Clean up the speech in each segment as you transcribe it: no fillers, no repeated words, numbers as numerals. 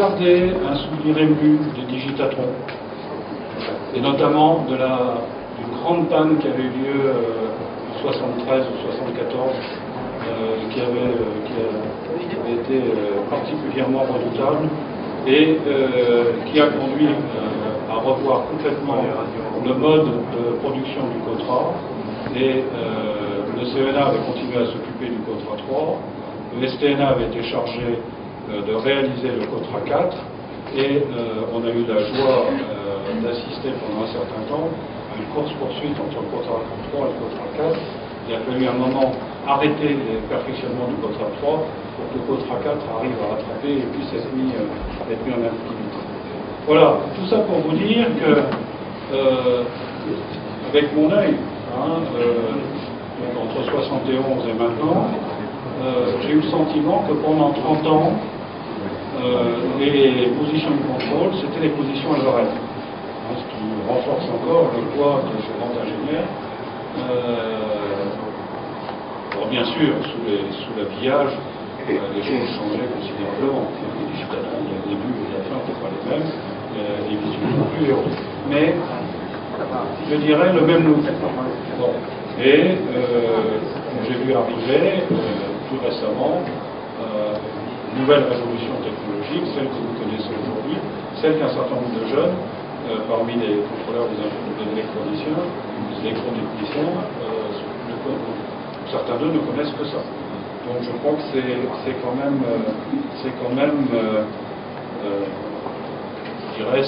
gardé un souvenir ému des Digitatrons, et notamment d'une grande panne qui avait eu lieu en 73 ou 74, qui avait été particulièrement redoutable et qui a conduit à revoir complètement le mode de production du COTRA. Et le CENA avait continué à s'occuper du COTRA 3, le STNA avait été chargé de réaliser le COTRA 4, et on a eu la joie d'assister pendant un certain temps à une course-poursuite entre le COTRA 3 et le COTRA 4. Il a fallu un moment arrêter les perfectionnements du COTRA 3 pour que le COTRA 4 arrive à rattraper et puisse être mis en activité. Voilà, tout ça pour vous dire que, avec mon œil, donc entre 71 et maintenant, j'ai eu le sentiment que pendant 30 ans, les positions de contrôle, c'était les positions à l'oreille. Ce qui renforce encore le poids de ce grand ingénieur. Alors bien sûr, sous l'habillage, les choses changeaient considérablement. Les Digitatrons, il y a le début et la fin, n'étaient pas les mêmes, les visuels non plus et autres. Mais, je dirais, le même look. Bon. Et j'ai vu arriver, tout récemment, une nouvelle révolution technologique, celle que vous connaissez aujourd'hui, celle qu'un certain nombre de jeunes, parmi les contrôleurs des électroniciens, certains d'eux ne connaissent que ça. Donc je crois que c'est quand même, je dirais,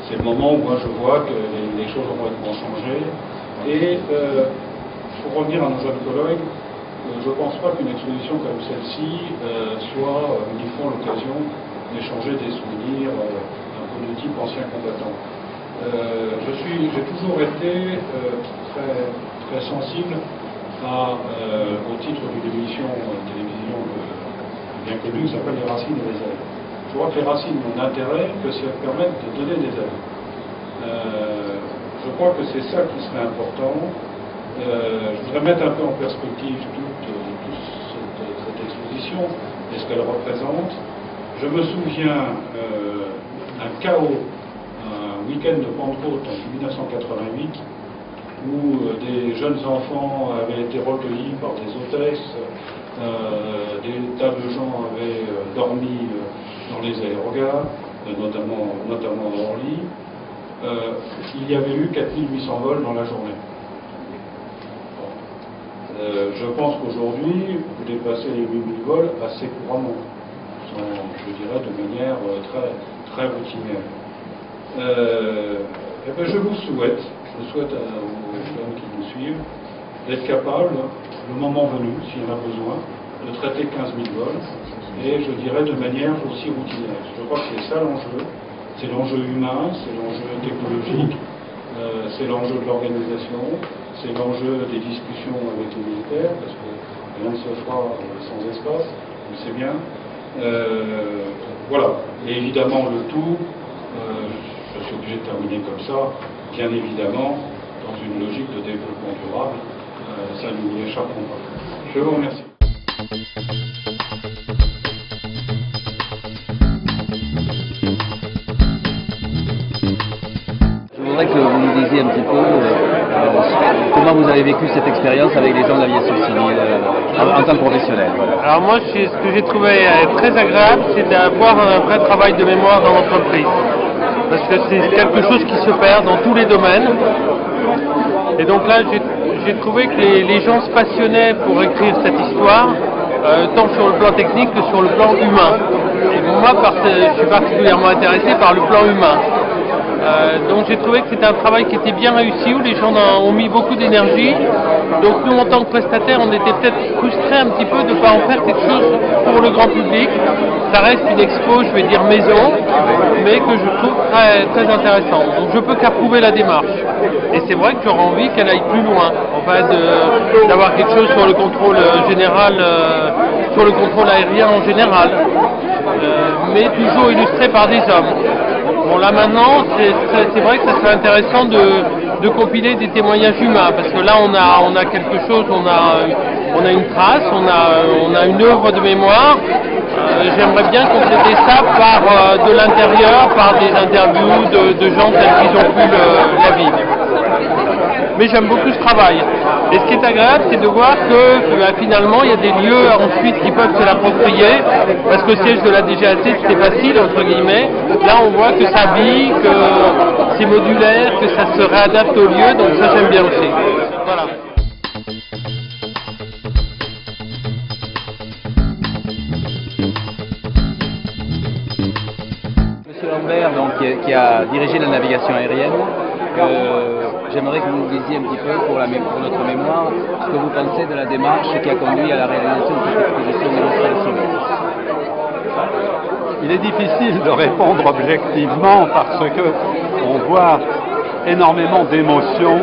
c'est le moment où moi je vois que les choses ont complètement changé. Et pour revenir à nos jeunes collègues, je ne pense pas qu'une exposition comme celle-ci soit uniquement l'occasion d'échanger des souvenirs un peu de type ancien combattant. J'ai toujours été très sensible au titre d'une émission télévision bien connue qui s'appelle Les Racines et les ailes. Je crois que les racines n'ont d'intérêt que si elles permettent de donner des ailes. Je crois que c'est ça qui serait important. Je voudrais mettre un peu en perspective toute cette exposition et ce qu'elle représente. Je me souviens d'un chaos, un week-end de Pentecôte en 1988, où des jeunes enfants avaient été recueillis par des hôtesses, des tas de gens avaient dormi dans les aérogares, notamment à Orly. Il y avait eu 4800 vols dans la journée. Je pense qu'aujourd'hui, vous dépassez les 8000 vols assez couramment, je dirais de manière très routinière. Et bien je vous souhaite aux jeunes qui nous suivent, d'être capables, le moment venu, s'il y en a besoin, de traiter 15 000 vols, et je dirais de manière aussi routinière. Je crois que c'est ça l'enjeu. C'est l'enjeu humain, c'est l'enjeu technologique, c'est l'enjeu de l'organisation, c'est l'enjeu des discussions avec les militaires, parce que rien ne se fera sans espace, on sait bien. Voilà. Et évidemment, le tout, je suis obligé de terminer comme ça, bien évidemment, dans une logique de développement durable, ça nous n'y échappons pas. Je vous remercie. Je voudrais que vous nous disiez un petit peu comment vous avez vécu cette expérience avec les gens de l'aviation civile en tant que professionnel. Alors moi, ce que j'ai trouvé très agréable, c'est d'avoir un vrai travail de mémoire dans l'entreprise. Parce que c'est quelque chose qui se perd dans tous les domaines. Et donc là, j'ai trouvé que les gens se passionnaient pour écrire cette histoire, tant sur le plan technique que sur le plan humain. Et moi, je suis particulièrement intéressé par le plan humain. Donc j'ai trouvé que c'était un travail qui était bien réussi, où les gens ont mis beaucoup d'énergie. Donc nous, en tant que prestataires, on était peut-être frustrés un petit peu de ne pas en faire quelque chose pour le grand public. Ça reste une expo, je vais dire maison, mais que je trouve très, très intéressante. Donc je peux qu'approuver la démarche. Et c'est vrai que j'aurais envie qu'elle aille plus loin, en fait, d'avoir quelque chose sur le contrôle général, sur le contrôle aérien en général, mais toujours illustré par des hommes. Bon, là maintenant, c'est vrai que ça serait intéressant de compiler des témoignages humains, parce que là on a quelque chose, on a une trace, on a une œuvre de mémoire J'aimerais bien compléter ça par de l'intérieur, par des interviews de gens tels qu'ils ont pu la vivre. Mais j'aime beaucoup ce travail. Et ce qui est agréable, c'est de voir que finalement, il y a des lieux ensuite qui peuvent se l'approprier, parce que le siège de la DGAC, c'était facile, entre guillemets. Là, on voit que ça vit, que c'est modulaire, que ça se réadapte au lieu, donc ça, j'aime bien aussi. Voilà. Monsieur Lambert, donc, qui a dirigé la navigation aérienne, j'aimerais que vous nous disiez un petit peu, pour notre mémoire, ce que vous pensez de la démarche qui a conduit à la réalisation de cette exposition de l'installation. Il est difficile de répondre objectivement parce que on voit énormément d'émotions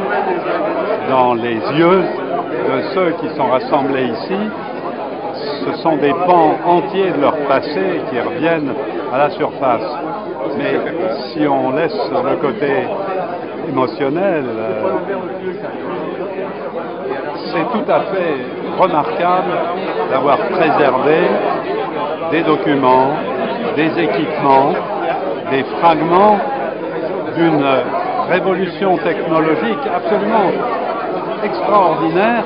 dans les yeux de ceux qui sont rassemblés ici. Ce sont des pans entiers de leur passé qui reviennent à la surface. Mais si on laisse le côté émotionnel, c'est tout à fait remarquable d'avoir préservé des documents, des équipements, des fragments d'une révolution technologique absolument extraordinaire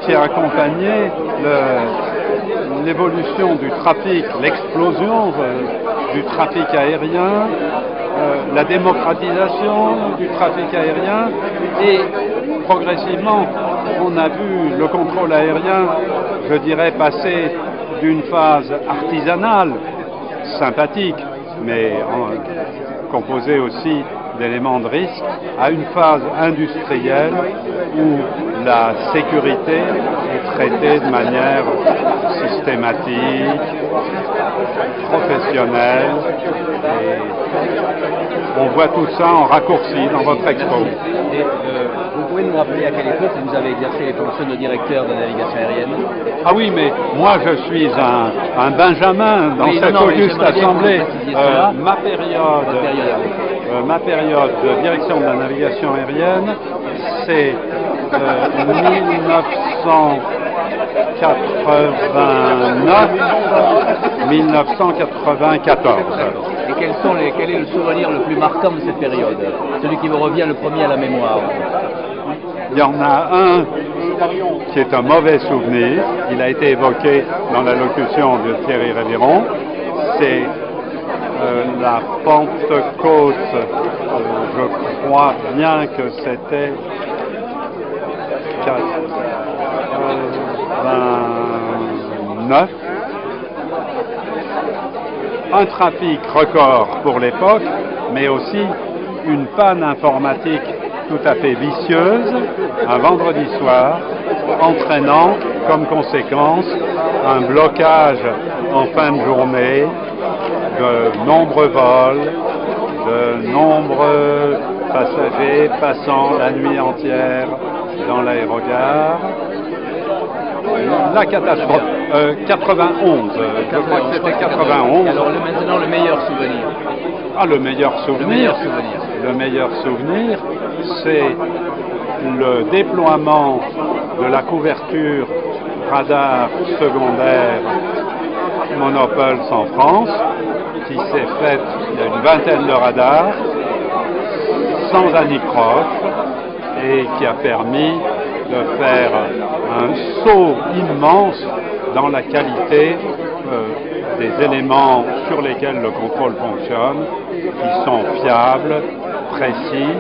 qui a accompagné l'évolution du trafic, l'explosion du trafic aérien, la démocratisation du trafic aérien et progressivement on a vu le contrôle aérien, je dirais, passer d'une phase artisanale, sympathique, mais composée aussi d'éléments de risque, à une phase industrielle où la sécurité est traitée de manière systématique, professionnelle. Et on voit tout ça en raccourci dans votre expo. Et, vous pouvez nous rappeler à quelle époque vous avez exercé les fonctions de directeur de navigation aérienne? Ah oui, mais moi je suis un benjamin dans cette auguste assemblée. Ma période de direction de la navigation aérienne, c'est 1989-1994. Et quel est le souvenir le plus marquant de cette période? Celui qui vous revient le premier à la mémoire? Il y en a un qui est un mauvais souvenir. Il a été évoqué dans l'allocution de Thierry Révéron. C'est la Pentecôte, je crois bien que c'était 89. Un trafic record pour l'époque, mais aussi une panne informatique tout à fait vicieuse, un vendredi soir, entraînant comme conséquence un blocage en fin de journée, de nombreux vols, de nombreux passagers passant la nuit entière dans l'aérogare. La catastrophe, 91, je crois que c'était 91. Alors maintenant le meilleur souvenir. Ah, le meilleur souvenir. Le meilleur souvenir, c'est le déploiement de la couverture radar secondaire Monopulse en France, qui s'est faite, il y a une vingtaine de radars, sans anicroche, et qui a permis de faire un saut immense dans la qualité des éléments sur lesquels le contrôle fonctionne, qui sont fiables, précis,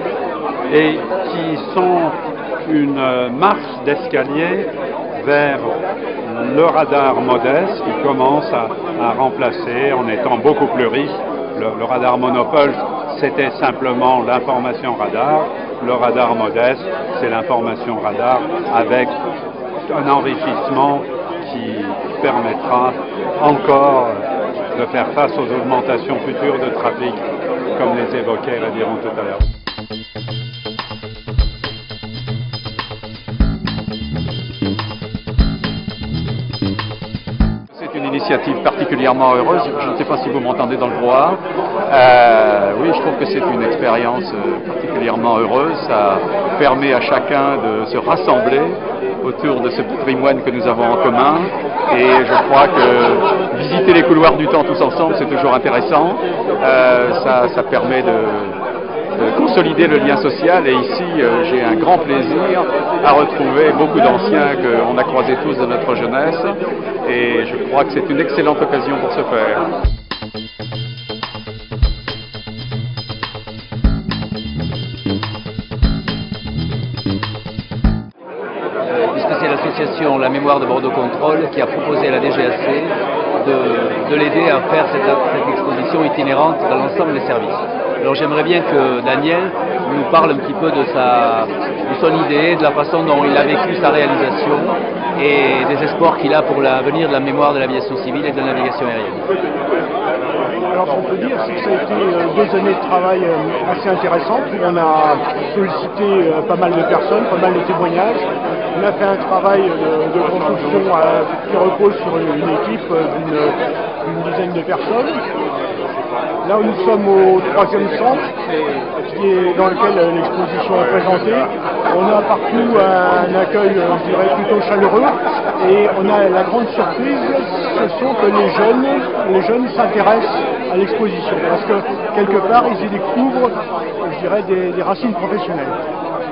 et qui sont une marche d'escalier vers le radar modeste qui commence à remplacer en étant beaucoup plus riche. Le radar monopulse, c'était simplement l'information radar. Le radar modeste, c'est l'information radar avec un enrichissement qui permettra encore de faire face aux augmentations futures de trafic, comme les évoquait Révéron tout à l'heure. initiative particulièrement heureuse. Je ne sais pas si vous m'entendez dans le brouhaha. Oui, je trouve que c'est une expérience particulièrement heureuse. Ça permet à chacun de se rassembler autour de ce patrimoine que nous avons en commun. Et je crois que visiter les couloirs du temps tous ensemble, c'est toujours intéressant. Ça permet de consolider le lien social, et ici j'ai un grand plaisir à retrouver beaucoup d'anciens qu'on a croisés tous de notre jeunesse, et je crois que c'est une excellente occasion pour se faire. Puisque c'est l'association La Mémoire de Bordeaux Contrôle qui a proposé à la DGAC de l'aider à faire cette exposition itinérante dans l'ensemble des services. Alors j'aimerais bien que Daniel nous parle un petit peu de son idée, de la façon dont il a vécu sa réalisation et des espoirs qu'il a pour l'avenir de la mémoire de l'aviation civile et de la navigation aérienne. Alors ce qu'on peut dire, c'est que ça a été 2 années de travail assez intéressantes. On a sollicité pas mal de personnes, pas mal de témoignages. On a fait un travail de construction qui repose sur une équipe d'une dizaine de personnes. Là où nous sommes au 3e centre, dans lequel l'exposition est présentée, on a partout un accueil, je dirais, plutôt chaleureux, et on a la grande surprise, ce sont que les jeunes s'intéressent à l'exposition, parce que quelque part ils y découvrent, je dirais, des racines professionnelles.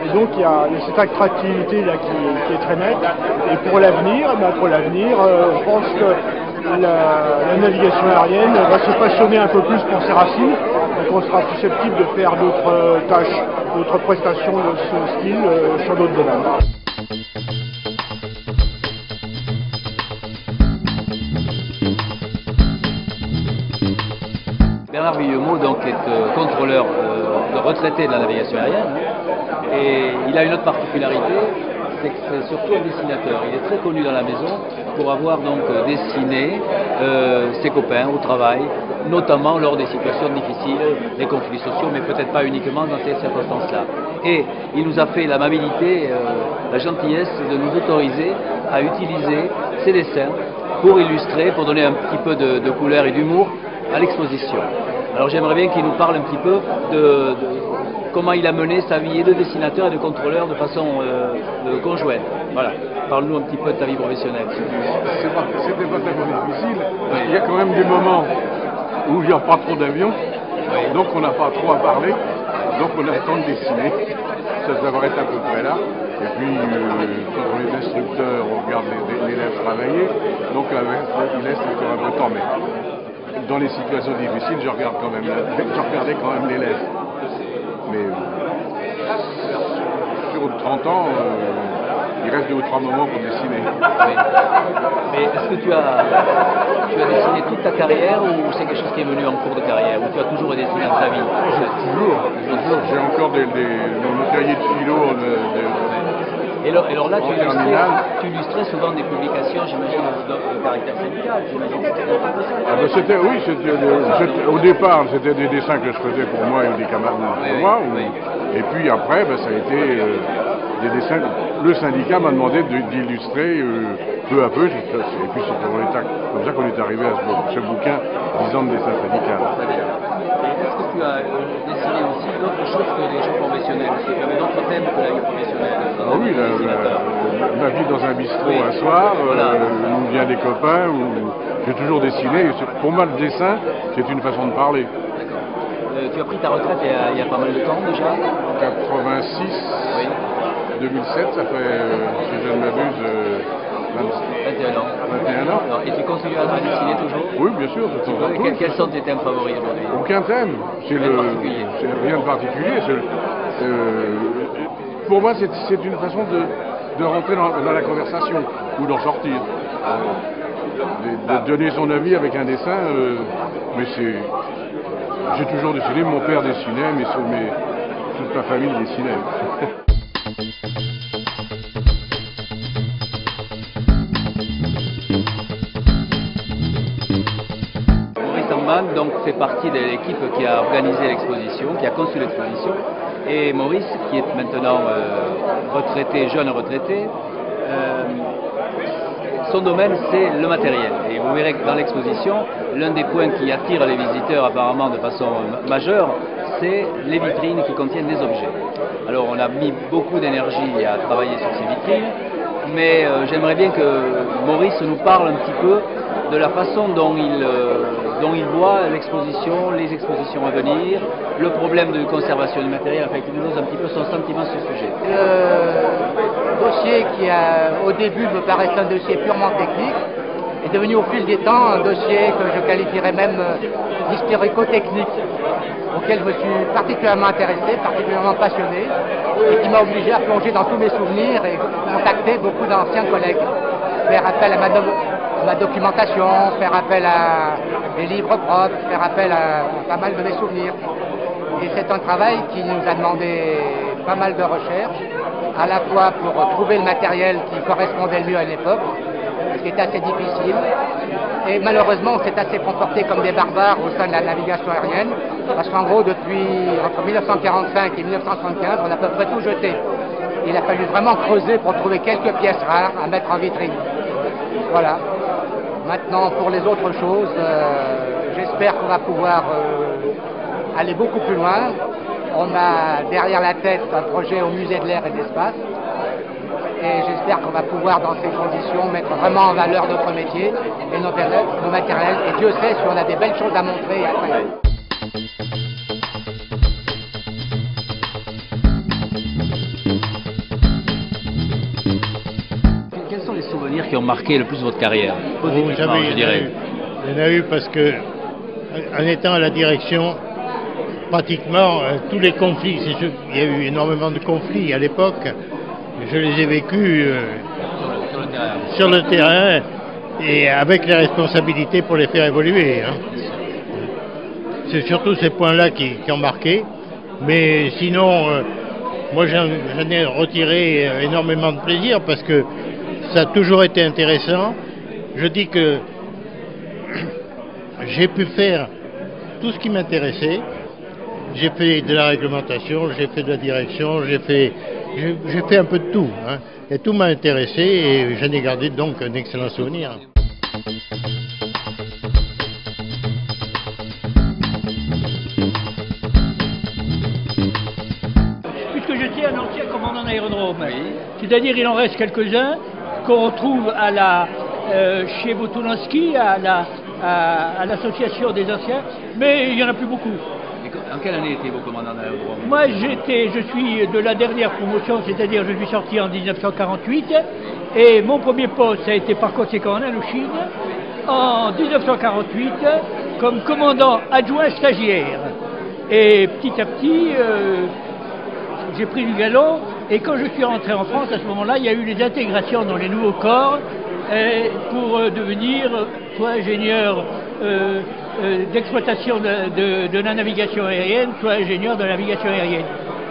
Et donc il y a cette attractivité là qui est très nette. Et pour l'avenir, je pense que la navigation aérienne va se passionner un peu plus pour ses racines, donc on sera susceptible de faire d'autres tâches, d'autres prestations de ce style sur d'autres domaines. Bernard Villemaud donc est contrôleur retraité de la navigation aérienne, et il a une autre particularité, c'est que c'est surtout un dessinateur. Il est très connu dans la maison pour avoir donc dessiné ses copains au travail, notamment lors des situations difficiles, des conflits sociaux, mais peut-être pas uniquement dans ces circonstances-là. Et il nous a fait l'amabilité, la gentillesse de nous autoriser à utiliser ses dessins pour illustrer, pour donner un petit peu de couleur et d'humour à l'exposition. Alors j'aimerais bien qu'il nous parle un petit peu de comment il a mené sa vie de dessinateur et de contrôleur de façon conjointe. Voilà, parle-nous un petit peu de ta vie professionnelle. C'était pas tellement difficile, parce qu'il y a quand même des moments où il n'y a pas trop d'avions, donc on n'a pas trop à parler, donc on a le temps de dessiner. Ça s'arrête à peu près là. Et puis, quand on est instructeur, on regarde les élèves travailler, donc il laisse encore un peu de temps. Mais dans les situations difficiles, je regardais quand même l'élève. Mais sur 30 ans, il reste 2 ou 3 moments pour dessiner. Oui. Mais est-ce que tu as dessiné toute ta carrière, ou c'est quelque chose qui est venu en cours de carrière, ou tu as toujours dessiné dans ta vie? Toujours. J'ai encore mon cahier de philo. Et alors là, tu illustrais souvent des publications, j'imagine, de caractère syndical. Au départ, c'était des dessins que je faisais pour moi et des camarades pour moi. Et puis après, ça a été des dessins. Le syndicat m'a demandé d'illustrer peu à peu. Et puis c'est comme ça qu'on est arrivé à ce bouquin 10 ans de dessin syndical. Est-ce que tu as dessiné aussi d'autres choses que les jeux professionnels? Est-ce que tu avais d'autres thèmes que la vie professionnelle? Oui, ma vie dans un bistrot un soir, où vient des copains, où j'ai toujours dessiné. Pour moi, le dessin, c'est une façon de parler. Tu as pris ta retraite il y a pas mal de temps déjà? 86, 2007, ça fait, si je ne m'abuse, 21 ans. 21 ans. Et tu continues à dessiner toujours? Oui, bien sûr. Quels sont tes thèmes favoris aujourd'hui? Aucun thème. C'est rien de particulier. Pour moi, c'est une façon de rentrer dans la conversation ou d'en sortir. De donner son avis avec un dessin, mais j'ai toujours dessiné. Mon père dessinait, mais toute ma famille dessinait. Donc fait partie de l'équipe qui a organisé l'exposition, qui a conçu l'exposition, et Maurice, qui est maintenant jeune retraité, son domaine, c'est le matériel. Et vous verrez que dans l'exposition, l'un des points qui attire les visiteurs apparemment de façon majeure, c'est les vitrines qui contiennent des objets. Alors on a mis beaucoup d'énergie à travailler sur ces vitrines, mais j'aimerais bien que Maurice nous parle un petit peu de la façon dont il voit l'exposition, les expositions à venir, le problème de conservation du matériel, enfin qu'il nous donne un petit peu son sentiment sur ce sujet. Le dossier qui au début me paraissait un dossier purement technique est devenu au fil des temps un dossier que je qualifierais même d'historico-technique, auquel je me suis particulièrement intéressé, particulièrement passionné, et qui m'a obligé à plonger dans tous mes souvenirs et contacter beaucoup d'anciens collègues, faire appel à ma documentation, faire appel à mes livres propres, faire appel à pas mal de mes souvenirs. Et c'est un travail qui nous a demandé pas mal de recherches, à la fois pour trouver le matériel qui correspondait le mieux à l'époque, ce qui était assez difficile. Et malheureusement, on s'est assez comporté comme des barbares au sein de la navigation aérienne, parce qu'en gros, entre 1945 et 1975, on a à peu près tout jeté. Il a fallu vraiment creuser pour trouver quelques pièces rares à mettre en vitrine. Voilà. Maintenant, pour les autres choses, j'espère qu'on va pouvoir aller beaucoup plus loin. On a derrière la tête un projet au musée de l'air et de l'espace. Et j'espère qu'on va pouvoir, dans ces conditions, mettre vraiment en valeur notre métier et nos matériels. Et Dieu sait si on a des belles choses à montrer et à faire. Quels sont les souvenirs qui ont marqué le plus votre carrière? Positivement, je dirais. Il y en a eu parce que, en étant à la direction, pratiquement tous les conflits, il y a eu énormément de conflits à l'époque, je les ai vécus sur le terrain et avec les responsabilités pour les faire évoluer. Hein. C'est surtout ces points-là qui ont marqué, mais sinon, moi j'en ai retiré énormément de plaisir parce que ça a toujours été intéressant. Je dis que j'ai pu faire tout ce qui m'intéressait. J'ai fait de la réglementation, j'ai fait de la direction, j'ai fait un peu de tout. Hein. Et tout m'a intéressé et j'en ai gardé donc un excellent souvenir. Puisque j'étais un ancien commandant d'aérodrome, c'est-à-dire il en reste quelques-uns qu'on retrouve chez Botulanski, à l'association des anciens, mais il n'y en a plus beaucoup. En quelle année étiez-vous commandant d'aérodrome? Moi, je suis de la dernière promotion, c'est-à-dire je suis sorti en 1948, et mon premier poste a été par conséquent en Indochine, en 1948, comme commandant adjoint stagiaire. Et petit à petit, j'ai pris du galon, et quand je suis rentré en France, à ce moment-là, il y a eu les intégrations dans les nouveaux corps, pour devenir soit ingénieur d'exploitation de la navigation aérienne, soit ingénieur de la navigation aérienne.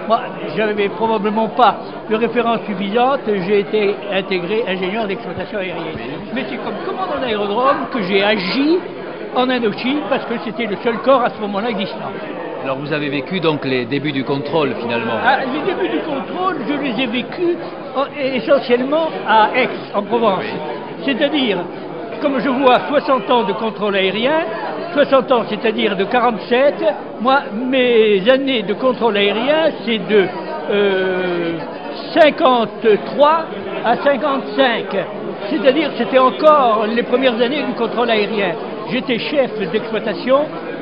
Moi, je n'avais probablement pas de référence suffisante, j'ai été intégré ingénieur d'exploitation aérienne. Mais c'est comme commandant d'aérodrome que j'ai agi en Indochine, parce que c'était le seul corps à ce moment-là existant. Alors vous avez vécu donc les débuts du contrôle finalement? Les débuts du contrôle, je les ai vécus essentiellement à Aix, en Provence. C'est-à-dire, comme je vois 60 ans de contrôle aérien, 60 ans, c'est-à-dire de 47, moi, mes années de contrôle aérien, c'est de 53 à 55. C'est-à-dire, c'était encore les premières années du contrôle aérien. J'étais chef d'exploitation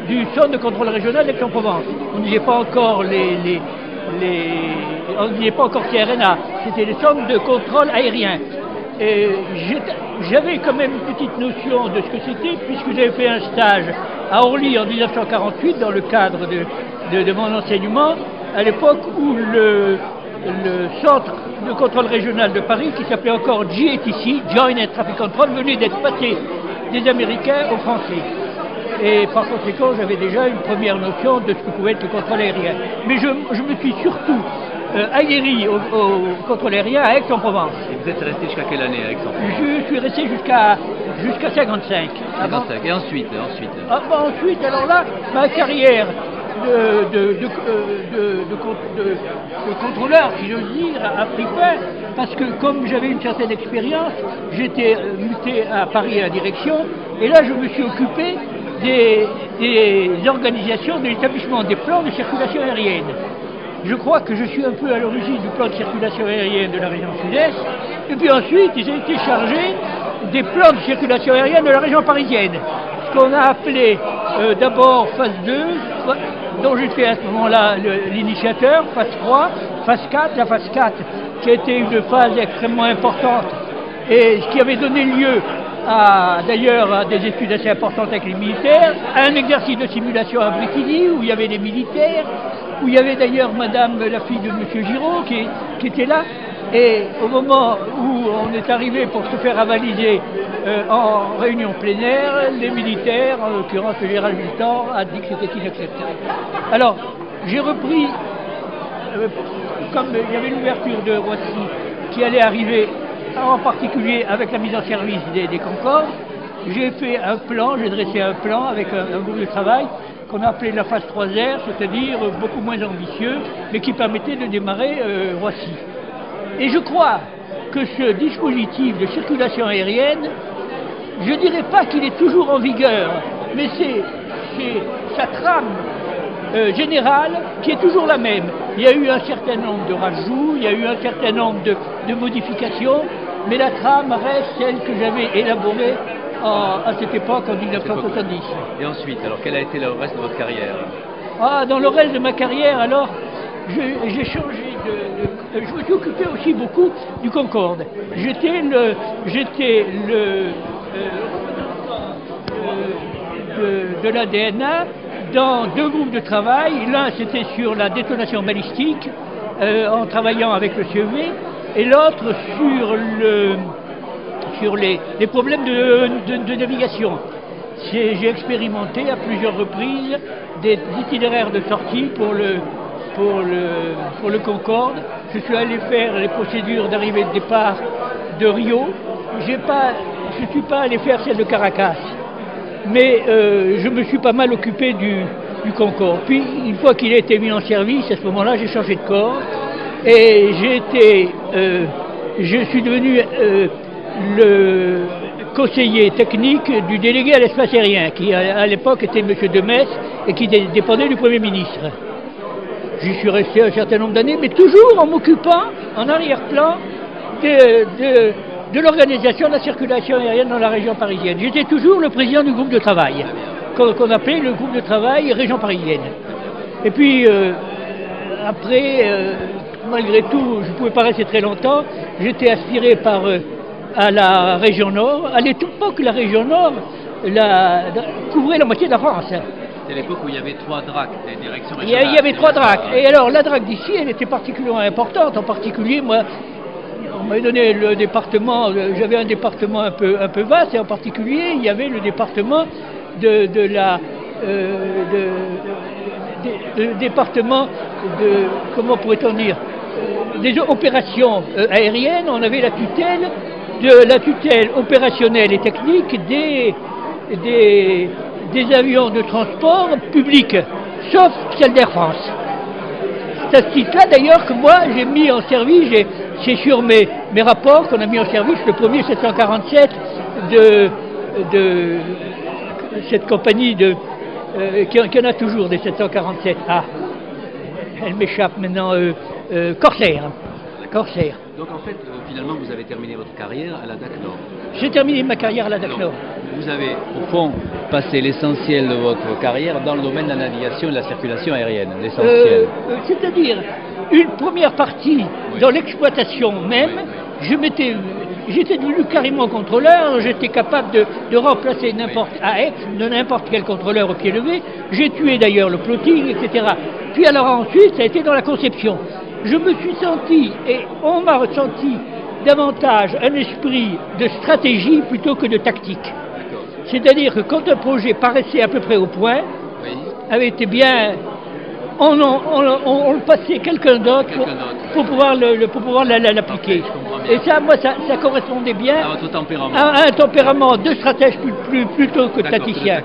du centre de contrôle régional d'Aix-en-Provence. On n'y est pas encore on n'y est pas encore CRNA. C'était les centres de contrôle aérien. Et j'avais quand même une petite notion de ce que c'était, puisque j'avais fait un stage à Orly en 1948 dans le cadre de mon enseignement, à l'époque où le centre de contrôle régional de Paris, qui s'appelait encore JATC, Joint Air Traffic Control, venait d'être passé des Américains aux Français. Et par conséquent, j'avais déjà une première notion de ce que pouvait être le contrôle aérien. Mais je me suis surtout aguerri au contrôle aérien à Aix-en-Provence. Et vous êtes resté jusqu'à quelle année à Aix-en-Provence? Je suis resté jusqu'à 55. 55. Et ensuite Ensuite, alors là, ma carrière contrôleur, si j'ose dire, a pris fin, parce que comme j'avais une certaine expérience, j'étais muté à Paris à la direction, et là je me suis occupé des organisations de l'établissement des plans de circulation aérienne. Je crois que je suis un peu à l'origine du plan de circulation aérienne de la région sud-est, et puis ensuite j'ai été chargé des plans de circulation aérienne de la région parisienne, ce qu'on a appelé d'abord phase 2, dont j'étais à ce moment-là l'initiateur, phase 3, phase 4, la phase 4 qui a été une phase extrêmement importante et qui avait donné lieu d'ailleurs à des études assez importantes avec les militaires, à un exercice de simulation à Brétigny où il y avait des militaires, où il y avait d'ailleurs madame, la fille de monsieur Giraud qui était là. Et au moment où on est arrivé pour se faire avaliser en réunion plein air, les militaires, en l'occurrence le général Miltan, a dit que c'était inacceptable. Alors, j'ai repris, comme il y avait l'ouverture de Roissy qui allait arriver, en particulier avec la mise en service des Concorde, j'ai fait un plan, j'ai dressé un plan avec un groupe de travail qu'on a appelé la phase 3R, c'est-à-dire beaucoup moins ambitieux, mais qui permettait de démarrer Roissy. Et je crois que ce dispositif de circulation aérienne, je ne dirais pas qu'il est toujours en vigueur, mais c'est sa trame générale qui est toujours la même. Il y a eu un certain nombre de rajouts, il y a eu un certain nombre de modifications, mais la trame reste celle que j'avais élaborée à cette époque, en 1970. Et ensuite, alors quel a été le reste de votre carrière? Dans le reste de ma carrière, alors, j'ai changé je me suis occupé aussi beaucoup du Concorde. J'étais de la DNA dans deux groupes de travail. L'un c'était sur la détonation balistique en travaillant avec le CEV et l'autre sur les problèmes de navigation. J'ai expérimenté à plusieurs reprises des itinéraires de sortie pour le Concorde. Je suis allé faire les procédures d'arrivée et de départ de Rio. Je ne suis pas allé faire celle de Caracas, mais je me suis pas mal occupé du Concorde. Puis, une fois qu'il a été mis en service, à ce moment-là, j'ai changé de corps et je suis devenu le conseiller technique du délégué à l'espace aérien, qui à l'époque était M. Demesse et qui dépendait du Premier ministre. J'y suis resté un certain nombre d'années, mais toujours en m'occupant, en arrière-plan, de l'organisation de la circulation aérienne dans la région parisienne. J'étais toujours le président du groupe de travail, qu'on appelait le groupe de travail région parisienne. Et puis, après, malgré tout, je ne pouvais pas rester très longtemps, j'étais aspiré à la région Nord. À l'époque, la région Nord couvrait la moitié de la France. C'était l'époque où il y avait 3 DRAC, des directions régionales. Il y avait 3 DRAC. Et alors, la DRAC d'ici, elle était particulièrement importante. En particulier, moi, on m'avait donné le département, j'avais un département un peu vaste, et en particulier, il y avait le département comment pourrait-on dire, des opérations aériennes. On avait la tutelle opérationnelle et technique des avions de transport publics, sauf celle d'Air France. C'est à ce titre-là d'ailleurs que moi j'ai mis en service, c'est sur mes rapports qu'on a mis en service le premier 747 de cette compagnie qui en a toujours des 747. Elle m'échappe maintenant, Corsair. Donc en fait, finalement, vous avez terminé votre carrière à la DAC Nord. J'ai terminé ma carrière à la DAC Nord. Vous avez, au fond, passé l'essentiel de votre carrière dans le domaine de la navigation et de la circulation aérienne, l'essentiel. C'est-à-dire, une première partie dans l'exploitation même, j'étais devenu carrément contrôleur, j'étais capable de remplacer n'importe quel contrôleur au pied levé. J'ai tué d'ailleurs le plotting, etc. Puis alors ensuite, ça a été dans la conception. Je me suis senti, et on m'a ressenti davantage un esprit de stratégie plutôt que de tactique. C'est-à-dire que quand un projet paraissait à peu près au point, avait été bien, on le passait quelqu'un d'autre pour pouvoir l'appliquer. Et ça, moi, ça correspondait bien à votre tempérament. À un tempérament de stratège plutôt que de tacticien.